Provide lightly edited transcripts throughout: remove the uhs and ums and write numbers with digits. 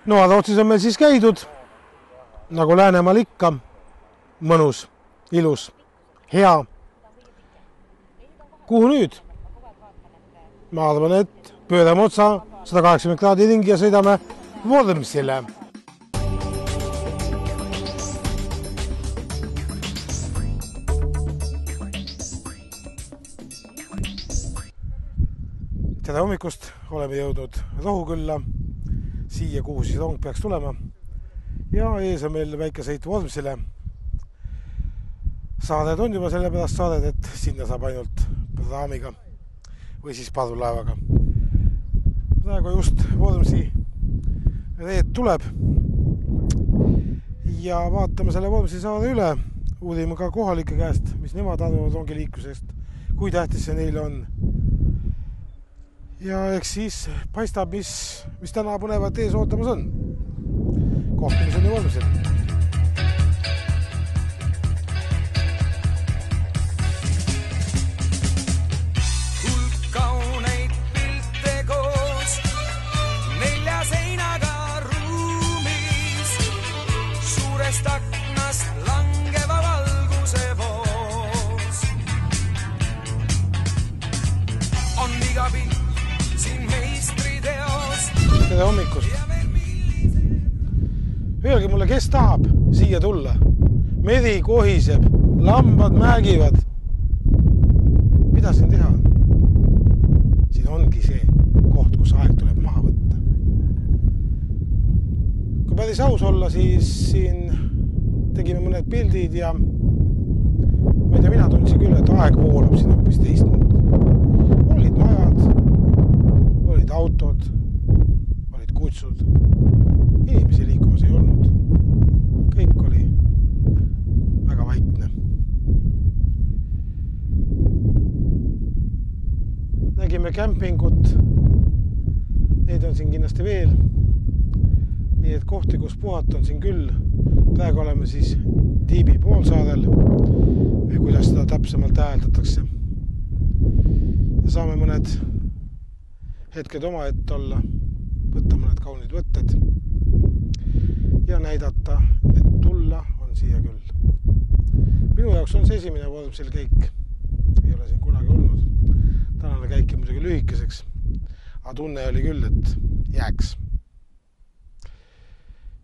Noatootsis on meil siis käidud, nagu Läänemaal ikka, mõnus, ilus, hea. Kuhu nüüd? Ma arvan, et pöörame otsa 180 kraadi ringi ja sõidame Vormsile. Tere hommikust, oleme jõudnud Rohukülla, siia kuhu siis rong peaks tulema ja ees on meil väike sõit Vormsile. Saared on juba sellepärast saared, et sinna saab ainult praamiga või siis padrulaevaga. Praegu just Vormsi reed tuleb ja vaatame selle Vormsi saare üle. Uurime ka kohalike käest, mis nemad arvavad rongiliiklusest, kui tähtis see neile on. Ja eks siis paistab, mis täna põnevat ees ootamas on. Kohtumiseni Vormsil. Tere hommikust. Öelge mulle, kes tahab siia tulla? Meri kohiseb, lambad määgivad. Mida siin teha on? Siin ongi see koht, kus aeg tuleb maha võtta. Kui päris aus olla, siis siin tegime mõned pildid ja ma ei tea, mina tundsin küll, et aeg voolab siin hoopis teistmoodi. Olid majad, olid autod, kutsud. Inimesi liikumas ei olnud. Kõik oli väga vaikne. Nägime kämpingut. Neid on siin kindlasti veel. Nii et kohti, kus puhata on siin küll. Praegu oleme siis Tiibi poolsaarel. Või kuidas seda täpsemalt hääldatakse. Ja saame mõned hetked oma ette olla. Võtta mõned kaunid võtted ja näidata, et tulla on siia küll. Minu jaoks on see esimene Vormsil käik. Ei ole siin kunagi olnud. Tänane käik on muidugi lühikeseks. Aga tunne oli küll, et jääks.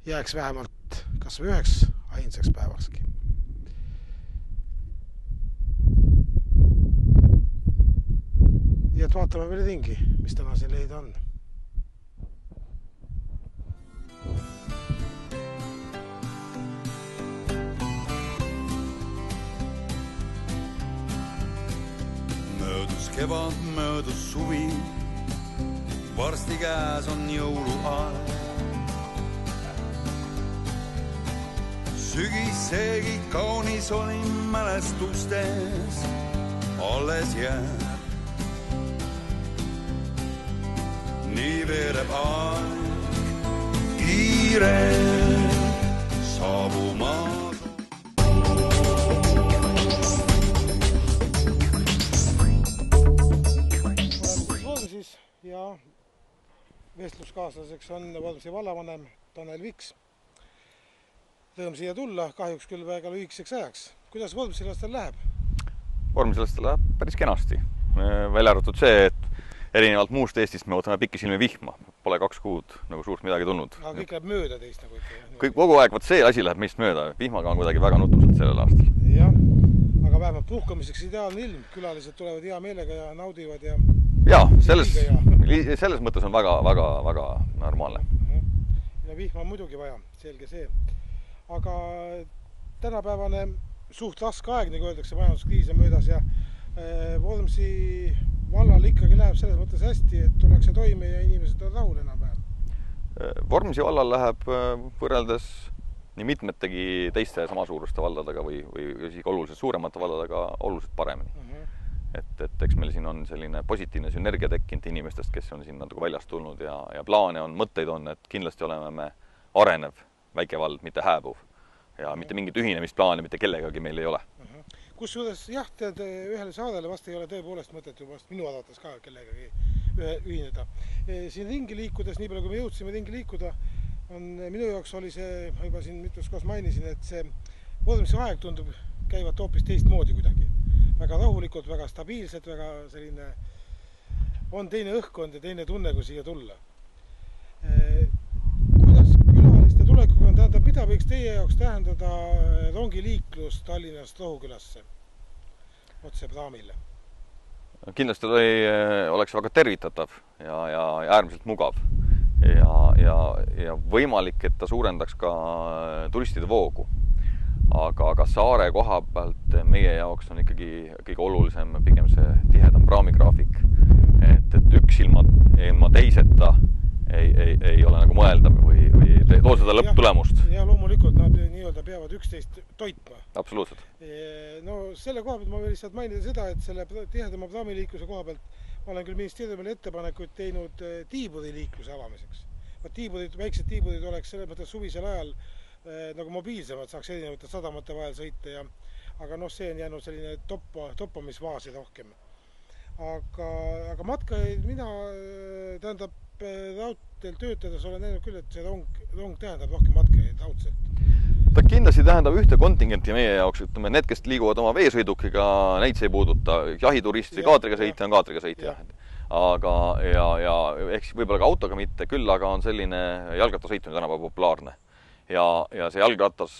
Jääks vähemalt kas või üheks ainsaks päevakski. Nii et vaatame veel ringi, mis täna siin leida on. Möödus kevad, möödus suvi, varsti käes on jõuluaeg. Sügis seegi kaunis oli mälestustes, alles jääb. Nii veereb aeg, kiire saabumaa. Ja vestluskaaslaseks on Vormsi vallavanem Tanel Viks. Rõõm siia tulla, kahjuks küll väga lühikeseks ajaks. Kuidas Vormsilastel läheb? Vormsilastel läheb päris kenasti. Välja arvatud see, et erinevalt muust Eestist me ootame pikisilmi vihma. Pole 2 kuud nagu suurt midagi tulnud. Aga kõik läheb mööda teist nagu ikka. Kõik kogu aeg, see asi läheb meist mööda. Vihmaga on kuidagi väga nutusalt sellel aastal. Jah, aga vähemalt puhkamiseks ideaalne ilm. Külalised tulevad hea meelega ja naudivad ja... Jaa, selles mõttes on väga normaalne. Ja vihma on muidugi vaja, selge see. Aga tänapäevane suht raske aeg, nagu öeldakse, majanduskriis on möödas ja Vormsi vallal ikkagi läheb selles mõttes hästi, et tullakse toime ja inimesed on rahul enam-vähem. Vormsi vallal läheb võrreldes nii mitmetegi teiste samasuuruste valdadega või isegi oluliselt suuremate valdadega oluliselt paremini. Et eks meil siin on selline positiivne sünergia tekkinud inimestest, kes on siin natuke väljast tulnud ja plaane on, mõtteid on, et kindlasti oleme me arenev väike vald, mitte hääbuv. Ja mitte mingit ühinemisplaani, mitte kellegagi meil ei ole. Kusjuures jah, ühele saarele vast ei ole tõepoolest mõtet juba minu arvates ka kellegagi ühineda. Siin ringi liikudes, nii palju kui me jõudsime ringi liikuda, minu jaoks oli see, ma juba siin mitmes kohas mainisin, et see Vormsi aeg tundub käivat hoopis teistmoodi kuidagi. Väga rahulikult, väga stabiilselt, väga selline, on teine õhkkond ja teine tunne, kui siia tulla. Kuidas külaliste tulekuga on, tähendab, mida võiks teie jaoks tähendada rongiliiklus Tallinnast Rohukülasse otse praamile? Kindlasti oleks väga tervitatav ja äärmiselt mugav ja võimalik, et ta suurendaks ka turistide voogu. Aga saare koha pealt meie jaoks on ikkagi kõige olulisem pigem see tihedam praamigraafik. Et üks ilma teiseta ei ole nagu mõeldav või too seda lõpptulemust. Ja loomulikult nad nii-öelda peavad üksteist toitma. Absoluutselt. No selle koha pealt ma veel lihtsalt mainida seda, et selle tihedama praamiliikluse koha pealt ma olen küll ministeeriumile ettepanekuid teinud tiiburiliikluse avamiseks. Väiksed tiiburid oleks selles mõttes suvisel ajal nagu mobiilsemad, saaks erinevate sadamate vahel sõita aga see on jäänud selline toppamisvaasi rohkem. Aga matkajaid mina tähendab raudteel töötades olen näinud küll, et see rong tähendab rohkem matkajaid raudselt. Ta kindlasti tähendab ühte kontingenti meie jaoks, ütleme, need, kes liiguvad oma veesõidukiga, neid see ei puuduta. Jahiturist või kaatriga sõitja on kaatriga sõitja. Aga ehk võib-olla ka autoga mitte, küll aga on selline jalgrattasõitmine tänapäeval populaarne. Ja see jalgratas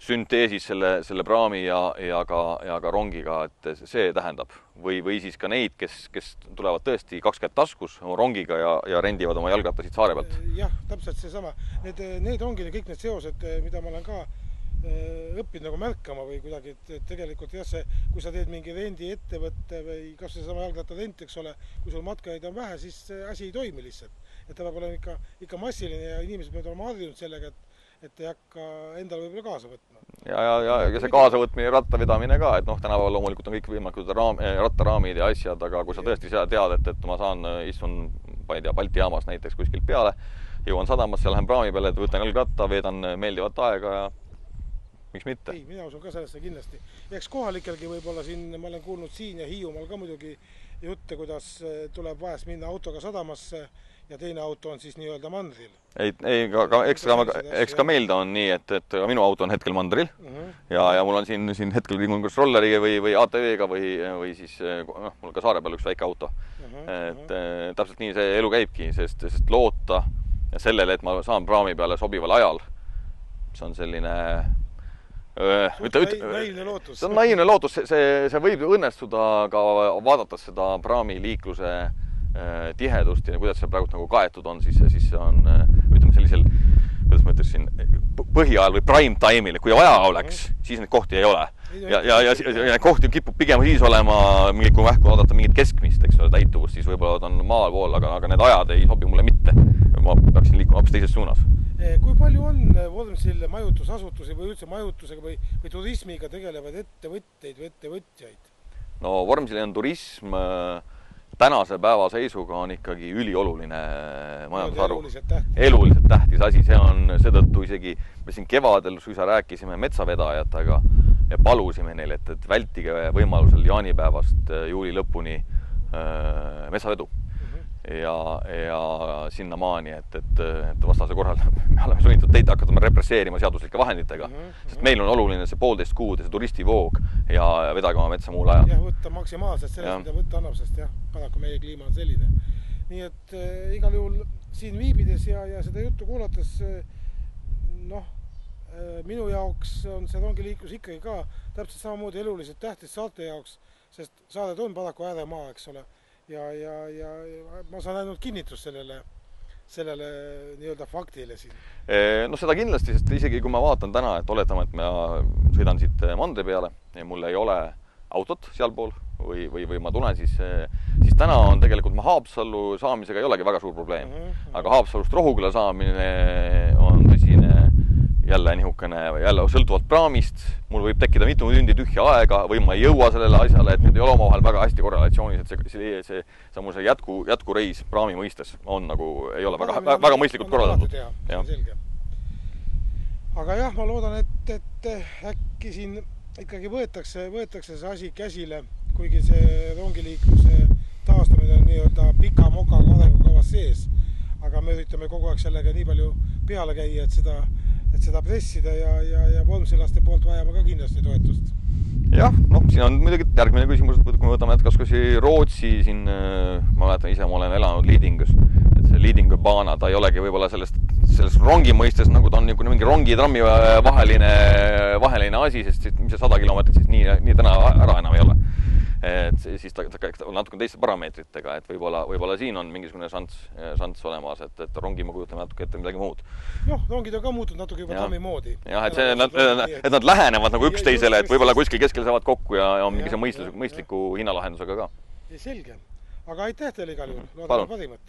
sünteesis selle praami ja ka rongiga, et see tähendab. Või siis ka neid, kes tulevad tõesti 20 taskus oma rongiga ja rendivad oma jalgrattasid saare pealt. Jah, täpselt see sama. Need ongi kõik need seosed, mida ma olen ka õppinud nagu märkama või kuidagi, et tegelikult kui sa teed mingi rendi ettevõtte või kas see sama jalgratta rent, eks ole, kui sul matkajaid on vähe, siis asi ei toimi lihtsalt. Et ta peab olema ikka massiline ja inimesed peavad olema harjunud sellega, et ei hakka endale võib-olla kaasa võtma. Ja see kaasavõtmine ja rattavedamine ka, et tänapäeval loomulikult on kõik võimalikud rattaraamid ja asjad, aga kui sa tõesti tead, et ma istun, ma ei tea, Balti jaamas näiteks kuskilt peale, jõuan sadamasse, lähen praami peale, et võtan jalgratta, veedan meeldivat aega ja miks mitte? Ei, mina usun ka sellesse kindlasti. Eks kohalikelgi võib-olla siin, ma olen kuulnud siin ja Hiiumaal ka muidugi jutte, kuidas tuleb vahest minna autoga sadamasse ja teine auto on siis nii-öelda mandril. Eks ka meil ta on nii, et minu auto on hetkel mandril ja mul on siin hetkel liigun kas rolleri või ATV-ga või siis mul ka saare peal üks väike auto. Et täpselt nii see elu käibki, sest loota sellele, et ma saan praami peale sobival ajal, see on selline naiivne lootus. See on naiivne lootus, see võib õnnestuda ka vaadates seda praamiliikluse tihedust ja kuidas see praegu nagu kaetud on, siis see on, ütleme sellisel, kuidas ma ütlesin, põhiajal või prime time'il, kui vaja oleks, siis neid kohti ei ole. Ja kohti kipub pigem siis olema, kui vaadata mingit keskmist, eks ole, täituvust, siis võib-olla on maal pool, aga need ajad ei sobi mulle mitte. Ma peaksin liikuma hoopis teises suunas. Kui palju on Vormsil majutusasutusi või üldse majutusega või turismiga tegelevad ettevõtteid või ettevõtjaid? No Vormsil on turism tänase päeva seisuga on ikkagi ülioluline majandusharu. Eluliselt tähtis asi, see on seetõttu isegi, me siin kevadel suisa rääkisime metsavedajatega ja palusime neile, et vältige võimalusel jaanipäevast juuli lõpuni metsavedu. Ja sinna maani, et vastase korral me oleme sunnitud teid hakatama represseerima seaduslike vahenditega, sest meil on oluline see 1,5 kuud ja see turistivoog ja vedage oma metsa muul ajal. Jah, võtta maksimaalselt sellest, mida võtta annab, sest paraku meie kliima on selline. Nii et igal juhul siin viibides ja seda juttu kuulates, minu jaoks on see rongiliiklus ikkagi ka täpselt samamoodi eluliselt tähtis saarte jaoks, sest saared on paraku ääremaa, eks ole. Ja ma saan ainult kinnitust sellele nii-öelda faktile siin. No seda kindlasti, sest isegi kui ma vaatan täna, et oletame, et ma sõidan siit mandri peale ja mul ei ole autot sealpool või ma tulen, siis täna on tegelikult Haapsallu saamisega ei olegi väga suur probleem. Aga Haapsallust Rohuküla saamine on tõsine jälle sõltuvalt praamist, mul võib tekkida mitu tundi tühja aega või ma ei jõua sellele asjale, et need ei ole omavahel väga hästi korrelatsioonis, et see jätkureis praami mõistes on nagu, ei ole väga mõistlikult korraldatud. Aga jah, ma loodan, et äkki siin ikkagi võetakse see asi käsile, kuigi see rongiliikluse taastamine on nii-öelda pika mokaga arengukavas sees. aga me üritame kogu aeg sellega nii palju peale käia, et seda pressida ja Vormsilaste poolt vajame ka kindlasti toetust. Jah, siin on muidugi järgmine küsimus, kui me võtame kasvõi Rootsi siin, ma mäletan ise, ma olen elanud Lidingös, et see Lidingö baana, ta ei olegi võib-olla selles rongi mõistes, nagu ta on mingi rongi ja trammi vaheline asi, sest mis see 100 kilomeetrit siis nii täna ära enam ei ole. Et siis ta on natuke teiste parameetritega, et võib-olla siin on mingisugune šants olemas, et rongi ma kujutan natuke ette midagi muud. Rongid on ka muutunud natuke juba tammi moodi. Jah, et nad lähenevad nagu üksteisele, et võib-olla kuskil keskel saavad kokku ja on mingi mõistliku hinnalahendusega ka. Selge. Aga aitäh teile igal juhul. Loodame parimat.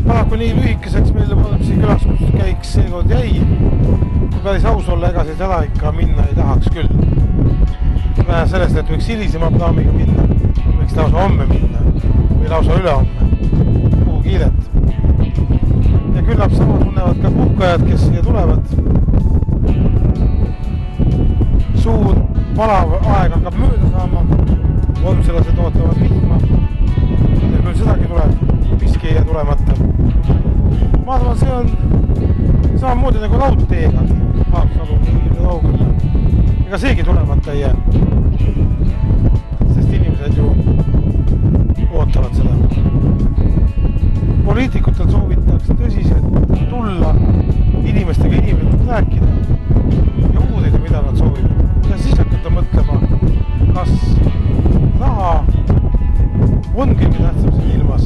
Paraku nii lühikeseks meil Vormsi külaskäiks seekord jäi. Kui päris aus olla, ega siis ära ikka minna ei tahaks küll. Vähe sellest, et võiks hilisema praamiga minna, võiks lausa homme minna või lausa üle homme. Kuhu kiiret. Ja küllap sama tunnevad ka puhkajad, kes siia tulevad. Suur palav aeg hakkab mööda saama. Vormsilased ootavad vihma. Ja küll sedagi tuleb. Piski ja tulemata. Ma arvan, see on samamoodi nagu raudteegagi. Haapsalu nii kaugele. Ega seegi tulemata ei jää. Sest inimesed ju ootavad seda. Poliitikutel soovitaks tõsiselt tulla inimestega rääkida ja uurida, mida nad soovivad. Ja siis hakata mõtlema, kas raha on kõige tähtsam siin ilmas.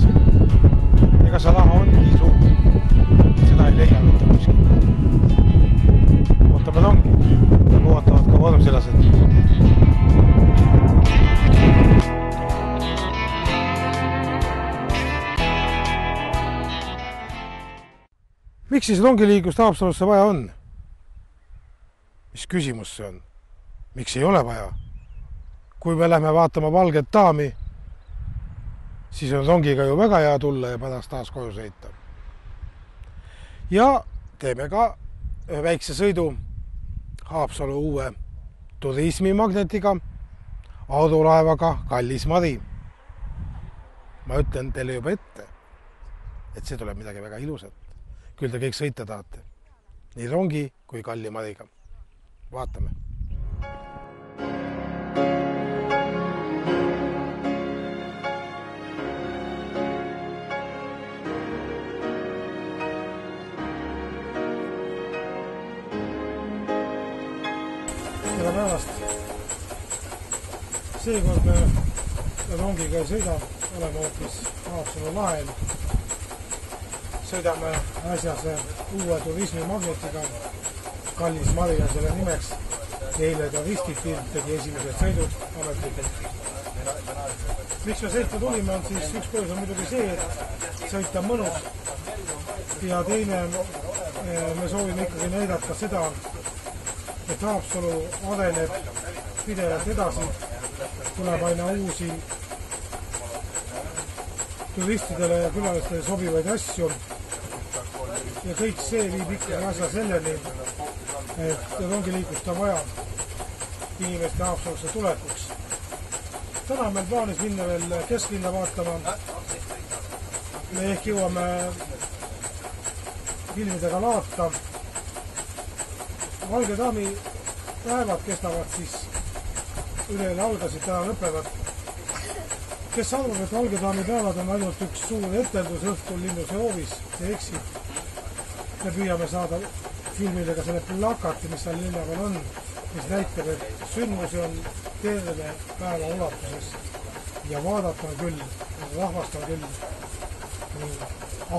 Ega see raha on nii suur. Seda ei leia mitte kuskil. Ootame ongi. Nagu ootavad ka Vormsilased. Miks siis rongiliiklust Haapsalusse vaja on? Mis küsimus see on? Miks ei ole vaja? Kui me lähme vaatama valget daami, siis on rongiga ju väga hea tulla ja pärast taas koju sõita. Ja teeme ka väikse sõidu Haapsalu uue turismimagnetiga, aurulaevaga Kallis Mari. Ma ütlen teile juba ette, et see tuleb midagi väga ilusat. Küll te kõik sõita tahate. Nii rongi kui Kalli Mariga. Vaatame. Tere päevast. Seekord me rongiga ei sõida, oleme hoopis Haapsalu lahel. Sõidame äsjase uue turismimagnetiga Kallis Mari ja selle nimeks. Eile Turistid tegi esimesed sõidud ametlikult. Miks me sõitma tulime on siis üks põhjus on muidugi see, et sõita mõnus. Ja teine, me soovime ikkagi näidata seda, et Haapsalu areneb pidevalt edasi. Tuleb aina uusi turistidele ja külalistele sobivaid asju. Ja kõik see viib ikkagi asja selleni, et rongiliiklust on vaja inimeste Haapsalusse tulekuks. Täna on meil plaanis minna veel kesklinna vaatama. Me ehk jõuame filmidega laata. Valge daami päevad kestavad siis üleööle algasid, täna lõpevad. Kes arvab, et Valge daami päevad on ainult üks suur etendus õhtul Linnuse hoovis, see eksib. Me püüame saada filmidega selle plakati, mis seal linna peal on, mis näitab, et sündmusi on terve päeva ulatuses ja vaadata on küll, rahvast on küll,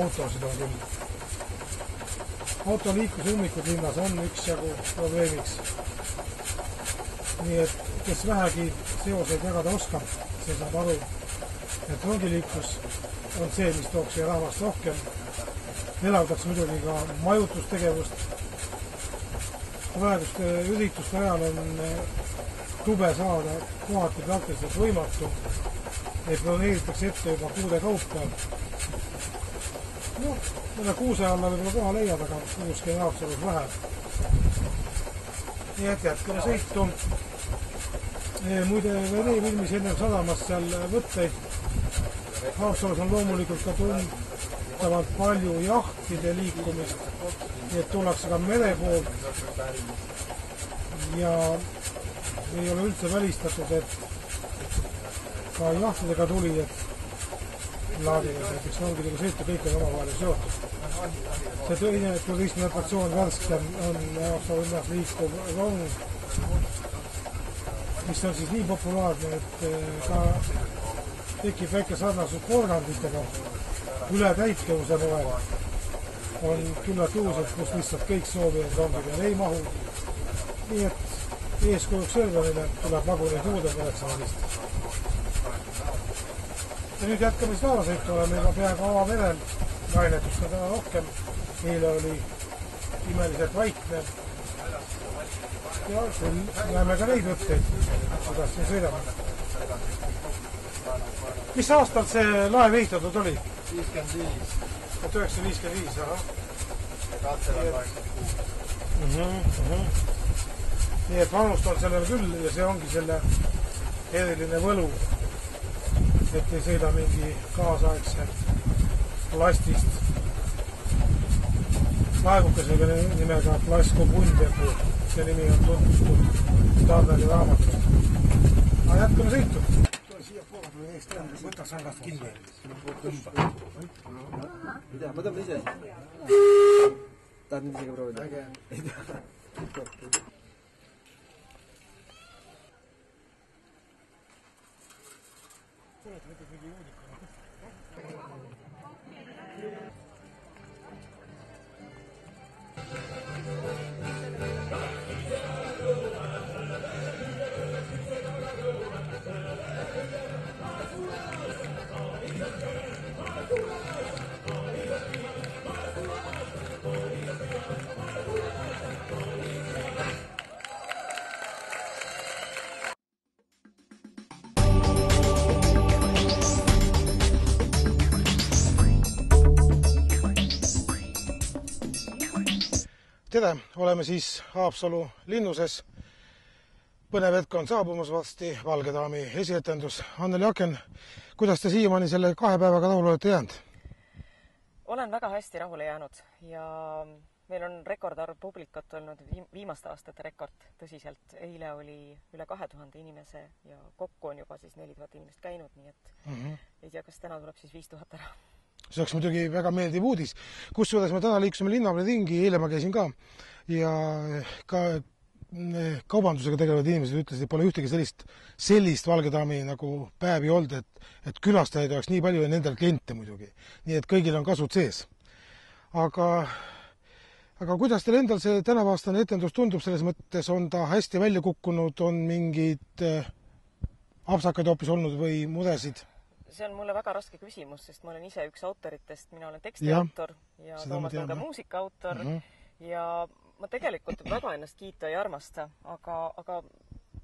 autosid on küll. Autoliikluse ummikud linnas on üksjagu probleemiks. Nii et kes vähegi seoseid jagada oskab, see saab aru, et rongiliiklus on see, mis tooks siia rahvast rohkem. Elavdaks muidugi ka majutustegevust. Praeguste ürituste ajal on tube saada kohati praktiliselt võimatu. Neid planeeritakse ette juba kuude kaupa. No, mõne kuuse alla võib-olla koha leiad, aga kuuski on Haapsalus vähe. Nii et jätkame sõitu. Muide, Vene filmis enne sadamast seal võtteid. Haapsalus on loomulikult ka tuntavalt palju jahtide liikumist, nii et tullakse ka mere poolt ja ei ole üldse välistatud, et ka jahtidega tuli, et laadiga näiteks rongidega sõita, kõik on omavahel seotud. See teine turismi attraktsioon värskem on Haapsalu linnas liikuv rong, mis on siis nii populaarne, et ka tekib väike sarnasus porganditega üle täitkevuse moel. On küllalt juhused, kus lihtsalt kõik soovijad rongi peal ei mahu. Nii et eeskujuks Selverile tuleb vaguneid juurde Põletsamaanist. Ja nüüd jätkame siis laevasõitu, oleme juba peaaegu avamerel. Lainetust on täna rohkem. Eile oli imeliselt vaikne. Ja näeme ka neid võtteid, kuidas siin sõidame. Mis aastal see laev ehitatud oli? 55. 1955, aha. Ja katsel on 86. Nii et vanust on sellel küll ja see ongi selle eriline võlu, et ei sõida mingi kaasaegse plastist laevukesega nimega Plasko Pundepu. See nimi on tuntud Stardali raamatust. Aga jätkame sõitu. Siia poole tuli eest teha, võta sangast kinni. Mida, võtame ise. Tahad nüüd isegi proovida? Ei tea. Tere, oleme siis Haapsalu linnuses. Põnev hetk on saabumas vasti Valgedaami esietendus. Anneli Aken, kuidas te siiamaani selle 2 päevaga rahule olete jäänud? Olen väga hästi rahule jäänud ja meil on rekordarv publikat olnud viimaste aastate rekord tõsiselt. Eile oli üle 2000 inimese ja kokku on juba siis 4000 inimest käinud, nii et ei tea, kas täna tuleb siis 5000 ära. See oleks muidugi väga meeldiv uudis. Kusjuures me täna liikusime linnapeale ringi, eile ma käisin ka ja ka kaubandusega tegelevad inimesed ütlesid, et pole ühtegi sellist Valgedaami nagu päevi olnud, et külastajaid oleks nii palju ja nendel kliente muidugi. Nii et kõigil on kasud sees. Aga kuidas teil endal see tänavaastane etendus tundub, selles mõttes on ta hästi välja kukkunud, on mingid apsakaid hoopis olnud või muresid? See on mulle väga raske küsimus, sest ma olen ise üks autoritest, mina olen tekstiautor ja Toomas on ka muusikaautor ja ma tegelikult väga ennast kiita ei armasta, aga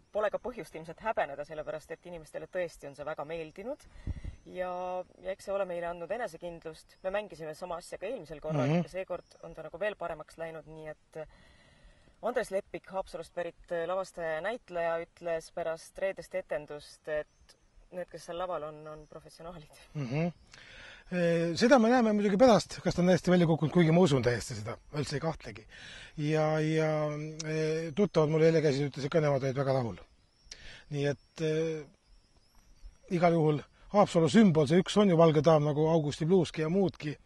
pole ka põhjust ilmselt häbeneda, sellepärast et inimestele tõesti on see väga meeldinud ja eks see ole meile andnud enesekindlust. Me mängisime sama asja ka eelmisel korral ja seekord on ta nagu veel paremaks läinud, nii et Andres Leppik, Haapsalust pärit lavastaja ja näitleja, ütles pärast reedest etendust, et need, kes seal laval on professionaalid. Seda me näeme muidugi pärast, kas ta on hästi välja kukkunud, kuigi ma usun täiesti seda, üldse ei kahtlegi. Ja tuttavad mulle eile käisid, ütlesid ka nemad olid väga rahul. Nii et igal juhul Haapsalu sümbol, see üks on ju Valgedaam nagu Augusti Bluuski ja muudki.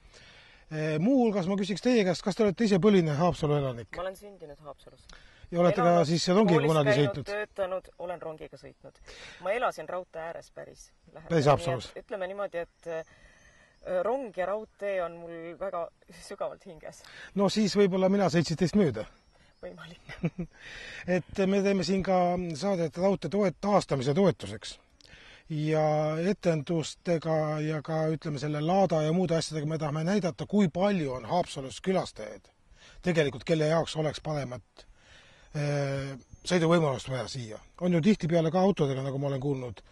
Muu hulgas ma küsiks teie käest, kas te olete ise põline Haapsalu elanik? Ma olen sündinud Haapsalus. Ja olete ka siis rongiga kunagi sõitnud? Töötanud, olen rongiga sõitnud. Ma elasin raudtee ääres päris lähedal. Päris Haapsalus? Ütleme niimoodi, et rong ja raudtee on mul väga sügavalt hinges. No siis võib-olla mina sõitsin teist mööda. Võimalik. Et me teeme siin ka saadet raudtee taastamise toetuseks. Ja etendustega ja ka ütleme selle laada ja muude asjadega me tahame näidata, kui palju on Haapsalus külastajaid. Tegelikult, kelle jaoks oleks paremat sõiduvõimalust vaja siia. On ju tihti peale ka autodega, nagu ma olen kuulnud,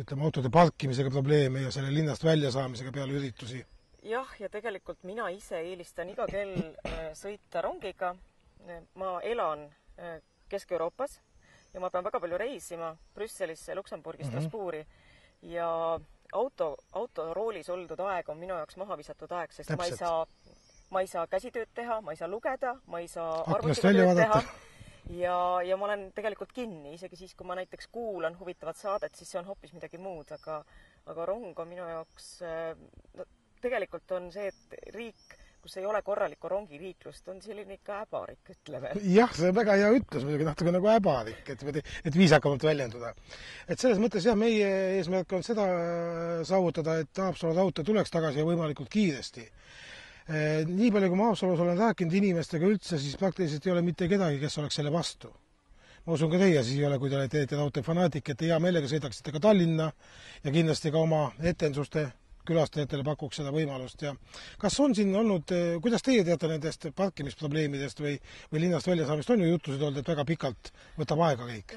ütleme, autode parkimisega probleeme ja selle linnast välja saamisega peale üritusi. Jah, ja tegelikult mina ise eelistan iga kell sõita rongiga. Ma elan Kesk-Euroopas ja ma pean väga palju reisima Brüsselisse, Luksemburgi, Strasbourgi ja autoroolis oldud aeg on minu jaoks maha visatud aeg, sest ma ei saa käsitööd teha, ma ei saa lugeda, ma ei saa arvutiga tööd teha ja ma olen tegelikult kinni, isegi siis, kui ma näiteks kuulan huvitavat saadet, siis see on hoopis midagi muud, aga rong on minu jaoks tegelikult on see, et riik, kus ei ole korralikku rongiliiklust, on selline ikka äbarik, ütleme. Jah, see on väga hea ütlus, muidugi natuke nagu äbarik, et viisakamalt väljenduda. Et selles mõttes jah, meie eesmärk on seda saavutada, et Haapsalu raudtee tuleks tagasi ja võimalikult kiiresti. Nii palju, kui ma Haapsalus olen rääkinud inimestega üldse, siis praktiliselt ei ole mitte kedagi, kes oleks selle vastu. Ma usun ka teie siis ei ole, kui te olete raudtee fanaatik, et hea meelega sõidaksite ka Tallinna ja kindlasti ka oma etenduste külastajatele pakuks seda võimalust. Ja kas on siin olnud, kuidas teie teate nendest parkimisprobleemidest või linnast välja saamist? On ju jutusid olnud, et väga pikalt võtab aega kõik?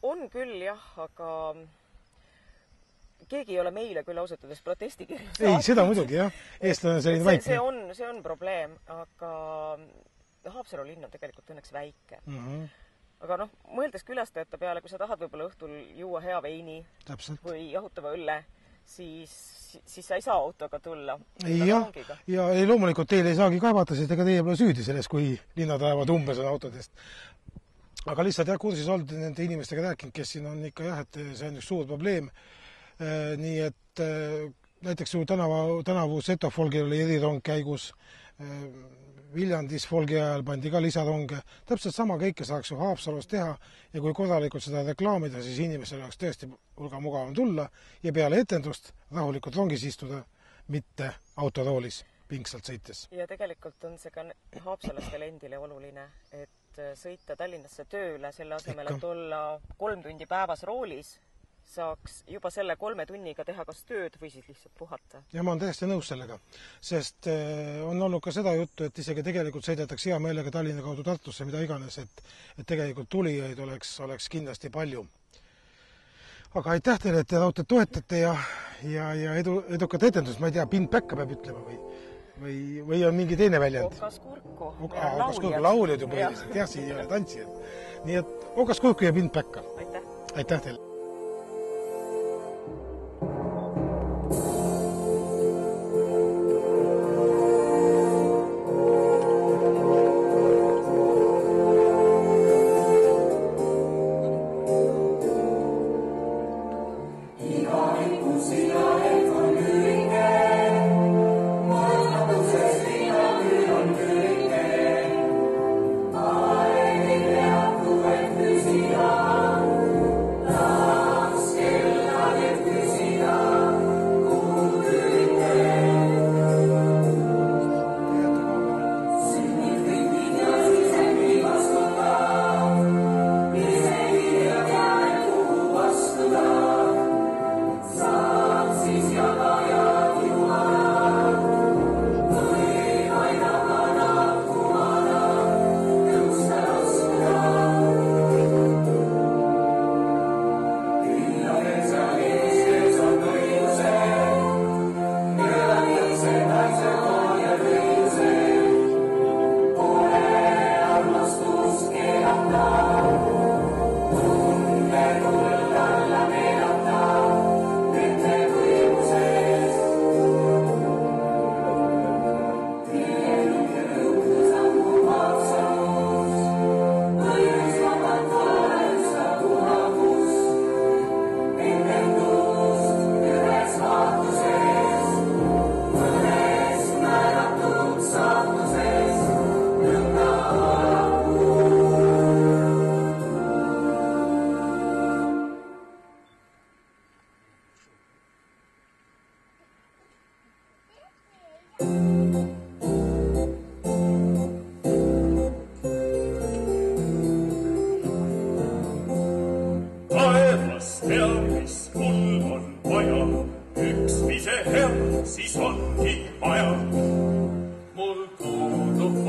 On küll jah, aga keegi ei ole meile küll ausatades protestikirja saanud. Ei, seda muidugi jah. Eestlane selline vaikne. See on probleem, aga Haapsalu linn on tegelikult õnneks väike. Aga mõeldes külastajate peale, kui sa tahad võib-olla õhtul juua hea veini või jahutava õlle, siis sa ei saa autoga tulla. Ja loomulikult teile ei saagi kaevata, sest ega teie pole süüdi selles, kui linnad ajavad umbes on autodest. Aga lihtsalt jah, kursis olnud nende inimestega rääkinud, kes siin on ikka jah, et see on üks suur probleem. Nii et näiteks tänavu Setofolgi oli erirong käigus, Viljandis Folgi ajal pandi ka lisaronge. Täpselt sama kõike saaks ju Haapsalus teha ja kui korralikult seda reklaamida, siis inimesel oleks tõesti hulga mugavam tulla ja peale etendust rahulikult rongis istuda, mitte autoroolis pingsalt sõites. Ja tegelikult on see ka haapsalastele endile oluline, et sõita Tallinnasse tööle selle asemel, et olla 3 tundi päevas roolis, saaks juba selle 3 tunniga teha kas tööd või siis lihtsalt puhata. Ja ma olen täiesti nõus sellega, sest on olnud ka seda juttu, et isegi tegelikult sõidetakse hea meelega Tallinna kaudu Tartusse, mida iganes, et tegelikult tulijaid oleks kindlasti palju. Aga aitäh teile, et te raudteed toetate ja edukat etendust, ma ei tea, pind päkka peab ütlema või on mingi teine väljend? Okas kurku. Okas kurku, lauljad ju põhiliselt, jah, siin ei ole tantsijad. Nii et okas kurku ja pind päkka. Aitäh teile.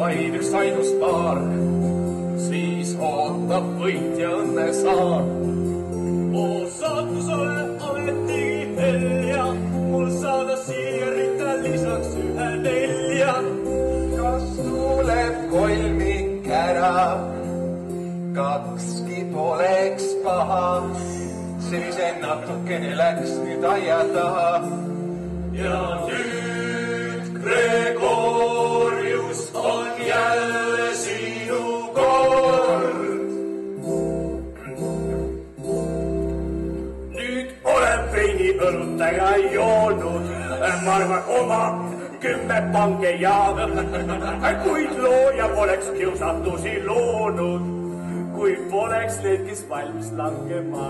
vaid üks ainus paar, siis ootab võitja õnne saar. Oo saatus ole ametigi helja, mul saada siirita lisaks 1-4. Kas tuleb kolmik ära, kakski poleks paha, sellise natukene läks nüüd aia taha. Ja nüüd Gregorius on jälle sinu kord. Nüüd olen veini õlutega joonud, ma arvan oma 10 pange ja kuid looja poleks kiusatusi loonud, kui poleks need, kes valmis langema.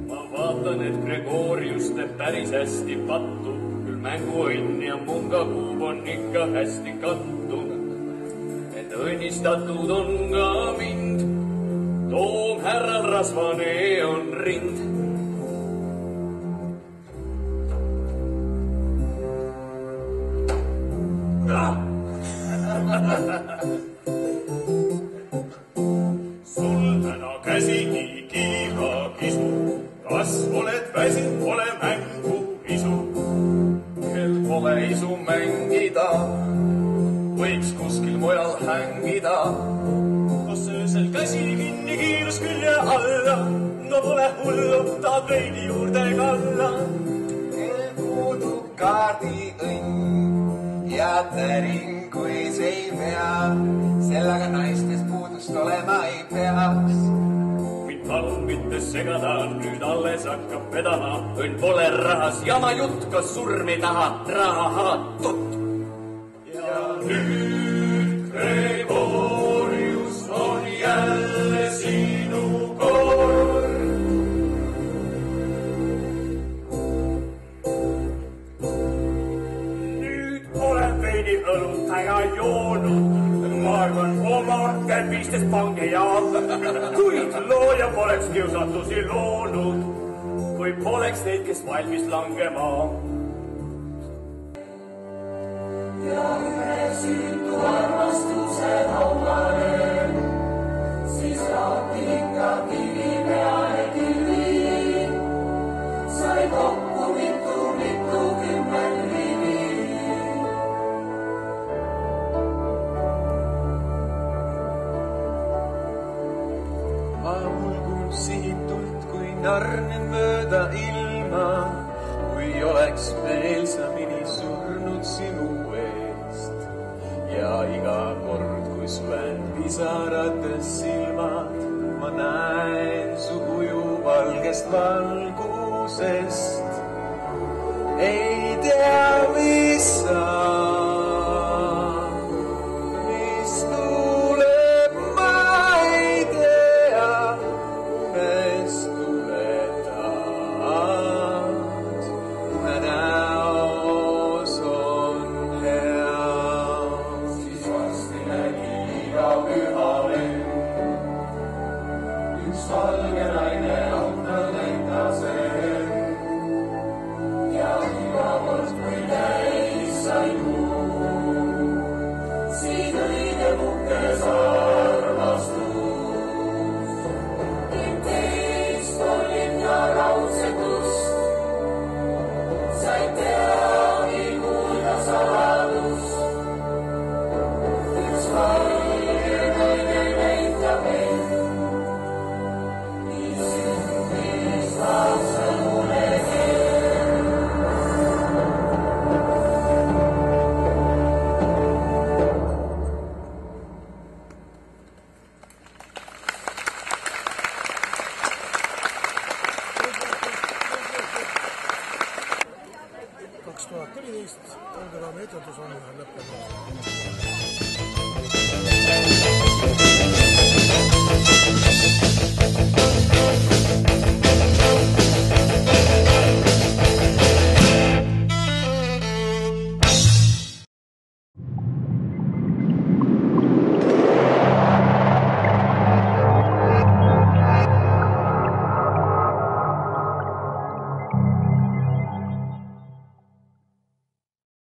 Ma vaatan, et Gregorius teeb päris hästi pattu, küll mängu õnn ja mungakuub on ikka hästi kantud. Et õnnistatud on ka mind, toom härral rasvane on rind. Sul täna käsi nii kiiva kisu, kas oled väsinud, pole mängu isu. Kel pole isu mängida, võiks kuskil mujal hängida. Kas öösel käsi kinni kiirus külje alla, no pole hullu, tahad veidi juurde kalla. Kel puudub kaardi õnn ja täringuis ei pea, sellega naistes puudust olema ei peaks. Palun mitte segada, nüüd alles hakkab vedama, õnn pole rahas, jama jutt, kas surm ei taha rahatut. Ja nüüd Gregorius on jälle sinu kord. Nüüd olen veidi õlutaja joonud, ma arvan oma 15 pange ja kuid looja poleks kiusatusi loonud, kui poleks neid, kes valmis langema. Ja ühe süütu armastuse laulale, siis laati ikka kivi peale kivi. Sai kokku mitu 10 rivi. Aamul sihitult kui narnin mööda ilma, kui oleks meelsamini surnud sinu eest. Ja iga kord, kui sulen pisarates silmad, ma näen su kuju valgest valgusest. Ei tea, mis saab, mis tuleb, ma ei tea, unes tuletad, unenäos on hea. Siis varsti nägi iga püha lend, üks valge naine aknal lendas end. Ja iga kord, kui täis sai kuu, siin õige puhkes armastus. Ning teist on linna raudse kust, sai teagi kuulda saladust. Üks valge naine näitab end, nii sündis lapse unes. Oldepäeva etendus on lõppenud.